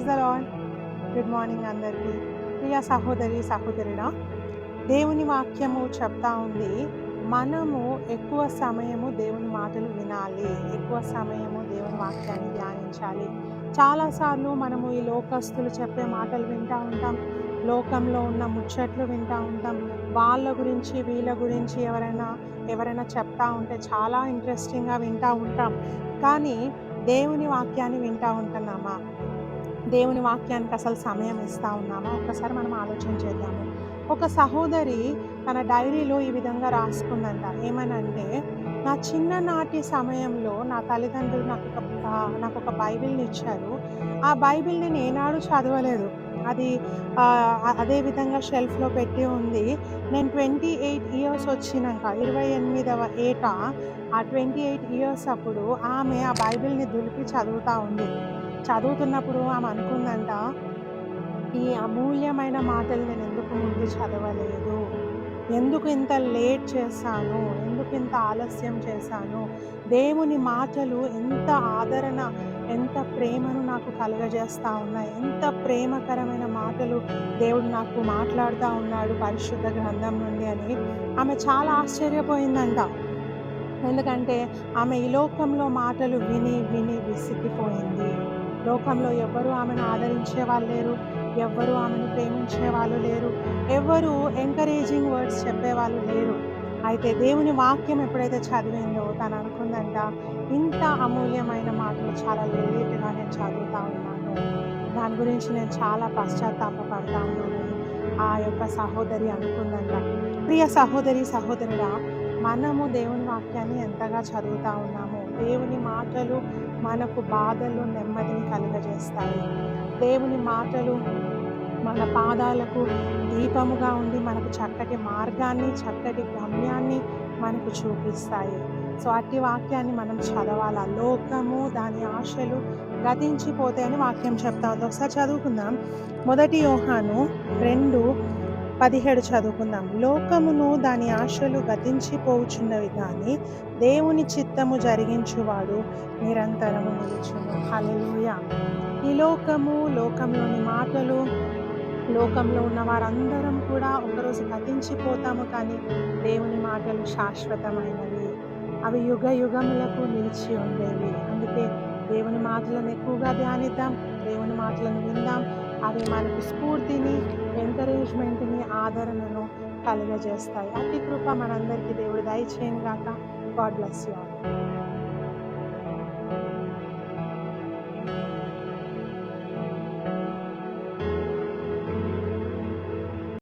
The lord. Good morning అందరికీ. ప్రియ సహోదరి సహోదరుడా, దేవుని వాక్యము చెప్తా ఉంది, మనము ఎక్కువ సమయము దేవుని మాటలు వినాలి, ఎక్కువ సమయము దేవుని వాక్యాన్ని ధ్యానించాలి. చాలాసార్లు మనము ఈ లోకస్తులు చెప్పే మాటలు వింటూ ఉంటాం, లోకంలో ఉన్న ముచ్చట్లు వింటూ ఉంటాం. వాళ్ళ గురించి వీళ్ళ గురించి ఎవరైనా చెప్తా ఉంటే చాలా ఇంట్రెస్టింగ్గా వింటూ ఉంటాం. కానీ దేవుని వాక్యాన్ని వింటూ ఉంటున్నామా? దేవుని వాక్యానికి అసలు సమయం ఇస్తూ ఉన్నామా? ఒక్కసారి మనం ఆలోచన చేద్దాము. ఒక సహోదరి తన డైరీలో ఈ విధంగా రాసుకుందంట. ఏమనంటే, నా చిన్ననాటి సమయంలో నా తల్లిదండ్రులు నాకొక బైబిల్ని ఇచ్చారు. ఆ బైబిల్ నేను ఏనాడు చదవలేదు. అది అదే విధంగా షెల్ఫ్‌లో పెట్టి ఉంది. నేను 28 ఇయర్స్ వచ్చినాక, 28వ ఏట, ఆ 28 ఇయర్స్ అప్పుడు ఆమె ఆ బైబిల్‌ని దులిపి చదువుతా ఉంది. చదువుతున్నప్పుడు ఆమె అనుకుందంట, ఈ అమూల్యమైన మాటలు నేను ఎందుకు ముందు చదవలేదు? ఎందుకు ఇంత లేట్ చేశాను? ఎందుకు ఇంత ఆలస్యం చేశాను? దేవుని మాటలు ఎంత ఆదరణ, ఎంత ప్రేమను నాకు కలుగజేస్తా ఉన్నాయి. ఎంత ప్రేమకరమైన మాటలు దేవుడు నాకు మాట్లాడుతూ ఉన్నాడు పరిశుద్ధ గ్రంథం నుండి అని ఆమె చాలా ఆశ్చర్యపోయిందంట. ఎందుకంటే ఆమె ఈ లోకంలో మాటలు విని విని విసిగిపోయింది. లోకంలో ఎవ్వరూ ఆమెను ఆదరించే వాళ్ళు లేరు, ఎవ్వరూ ఆమెను ప్రేమించే వాళ్ళు లేరు, ఎవ్వరూ ఎంకరేజింగ్ వర్డ్స్ చెప్పేవాళ్ళు లేరు. అయితే దేవుని వాక్యం ఎప్పుడైతే చదివిందో తను అనుకుందంట, ఇంత అమూల్యమైన మాటలు చాలా లేట్గా నేను చదువుతా ఉన్నాను, దాని గురించి నేను చాలా పశ్చాత్తాపపడతా ఉన్నానని ఆ యొక్క సహోదరి అనుకుందంట. ప్రియ సహోదరి సహోదరుడా, మనము దేవుని వాక్యాన్ని ఎంతగా చదువుతా ఉన్నామో, దేవుని మాటలు మనకు బాధలు నెమ్మదిని కలుగజేస్తాయి. దేవుని మాటలు మన పాదాలకు దీపముగా ఉండి మనకు చక్కటి మార్గాన్ని, చక్కటి గమ్యాన్ని మనకు చూపిస్తాయి. సో అట్టి వాక్యాన్ని మనం చదవాలా. లోకము దాని ఆశలు గతించిపోతాయని వాక్యం చెప్తా ఉంది. ఒకసారి చదువుకుందాం. 1 యోహాను 2:17 చదువుకుందాం. లోకమును దాని ఆశలు గతించిపోవుచున్నవి కానీ దేవుని చిత్తము జరిగించువాడు నిరంతరము నిలుచును. హల్లెలూయా. ఈ లోకంలోని మాటలు, లోకంలో ఉన్న వారందరం కూడా ఒకరోజు గతించిపోతాము, కానీ దేవుని మాటలు శాశ్వతమైనవి. అవి యుగ యుగములకు నిలిచి ఉండేవి. అందుకే దేవుని మాటలను ఎక్కువగా ధ్యానిద్దాం, దేవుని మాటలను విందాం. అవి మనకు స్ఫూర్తిని, ఎంకరేజ్మెంట్ని, ఆదరణను కలుగజేస్తాయి. అతి కృప మనందరికీ దేవుడు దయచేయను గాక. God bless you all.